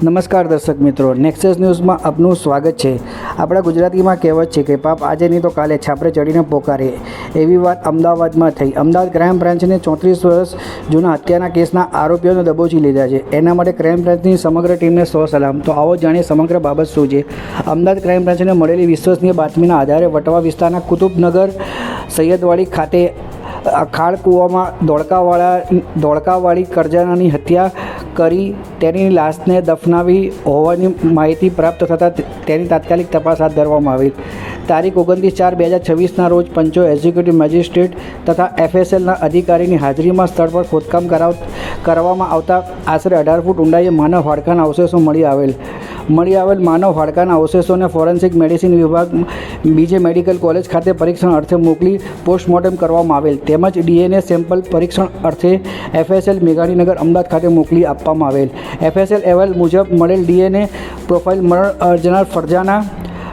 નમસ્કાર દર્શક મિત્રો, નેક્સસ ન્યૂઝમાં આપનું સ્વાગત છે। આપણા ગુજરાતીમાં કહેવત છે કે પાપ આજે નહીં તો કાલે છાપરે ચડીને પોકારે। એવી વાત અમદાવાદમાં થઈ। અમદાવાદ ક્રાઇમ બ્રાન્ચને 34 વર્ષ જૂના હત્યાના કેસના આરોપીઓને દબોચી લીધા છે। એના માટે ક્રાઇમ બ્રાન્ચની સમગ્ર ટીમને સલામ। તો આવો જાણીએ સમગ્ર બાબત શું છે। અમદાવાદ ક્રાઇમ બ્રાન્ચને મળેલી વિશ્વસનીય બાતમીના આધારે વટવા વિસ્તારના કુતુબનગર સૈયદવાડી ખાતે ખાડ કૂવામાં ધોળકાવાળી કરજાનાની હત્યા કરી તેની લાશને દફનાવી હોવાની માહિતી પ્રાપ્ત થતાં તેની તાત્કાલિક તપાસ હાથ ધરવામાં આવી। તારીખ 29/4/2026ના રોજ પંચો એક્ઝિક્યુટિવ મેજિસ્ટ્રેટ તથા FSLના અધિકારીની હાજરીમાં સ્થળ પર ખોદકામ કરવામાં આવતા આશરે 18 ફૂટ ઊંડાઈએ માનવ હાડકાના અવશેષો મળી આવેલ માનવ હાડકાના અવશેષોને ફોરેન્સિક મેડિસિન વિભાગ બીજે મેડિકલ કોલેજ ખાતે પરીક્ષણ અર્થે મોકલી પોસ્ટમોર્ટમ કરવામાં આવેલ તેમજ DNA સેમ્પલ પરીક્ષણ અર્થે FSL મેઘાણીનગર અમદાવાદ ખાતે મોકલી આપવામાં આવેલ। FSL અહેવાલ મુજબ મળેલ DNA પ્રોફાઇલ મરણ અર્જનાર ફરજાના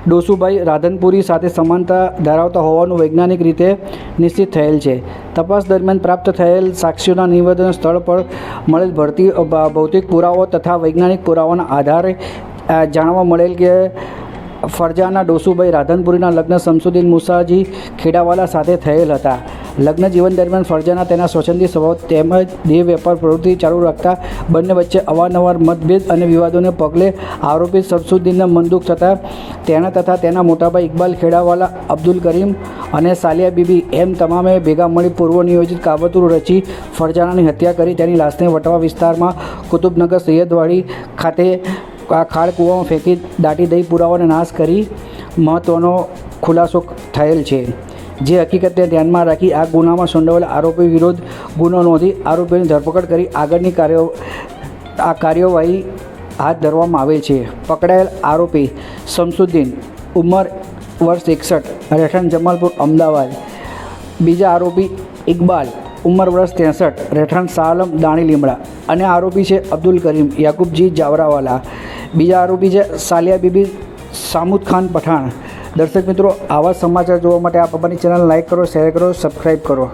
ડોસુભાઈ રાધનપુરી સાથે સમાનતા ધરાવતા હોવાનું વૈજ્ઞાનિક રીતે નિશ્ચિત થયેલ છે। તપાસ દરમિયાન પ્રાપ્ત થયેલ સાક્ષીઓના નિવેદન સ્થળ પર મળેલ ભૌતિક પુરાવાઓ તથા વૈજ્ઞાનિક પુરાવાના આધારે જાણવા મળેલ કે ફરજાના ડોસુભાઈ રાધનપુરીના લગ્ન શમસુદ્દીન મુસાજી ખેડાવાલા સાથે થયેલ હતા। લગ્ન જીવન દરમિયાન ફરજાના તેના સ્વચ્છંદી સ્વભાવ તેમજ દેહ વેપાર પ્રવૃત્તિ ચાલુ રાખતા બંને વચ્ચે અવારનવાર મતભેદ અને વિવાદોને પગલે આરોપી શમસુદ્દીનને મનદુખ થતાં તેના તથા તેના મોટાભાઈ ઇકબાલ ખેડાવાલા, અબ્દુલ કરીમ અને સાલિયા બીબી એમ તમામે ભેગા મળી પૂર્વ નિયોજિત કાવતરું રચી ફરજાનાની હત્યા કરી તેની લાશને વટવા વિસ્તારમાં કુતુબનગર સૈયદવાડી ખાતે ખાડ કૂવામાં ફેંકી દાટી દઈ પુરાવાને નાશ કરી મહત્ત્વનો ખુલાસો થયેલ છે। જે હકીકતને ધ્યાનમાં રાખી આ ગુનામાં સંડોવાયેલા આરોપી વિરુદ્ધ ગુનો નોંધી આરોપીઓની ધરપકડ કરી આગળની કાર્યવાહી હાથ ધરવામાં આવેલ છે। પકડાયેલ આરોપી શમસુદ્દીન, ઉંમર વર્ષ 61, રહેઠાણ જમાલપુર, અમદાવાદ। બીજા આરોપી ઇકબાલ, ઉંમર વર્ષ 63, રહેઠાણ સાલમ, દાણી લીમડા અને આરોપી છે અબ્દુલ કરીમ યાકુબજી જાવરાવાલા। બીજા આરોપી છે સાલિયા બીબી સામુદ ખાન પઠાણ। દર્શક મિત્રો, આવા સમાચાર જોવા માટે આપ અમારી ચેનલ લાઇક કરો, શેર કરો, સબસ્ક્રાઈબ કરો।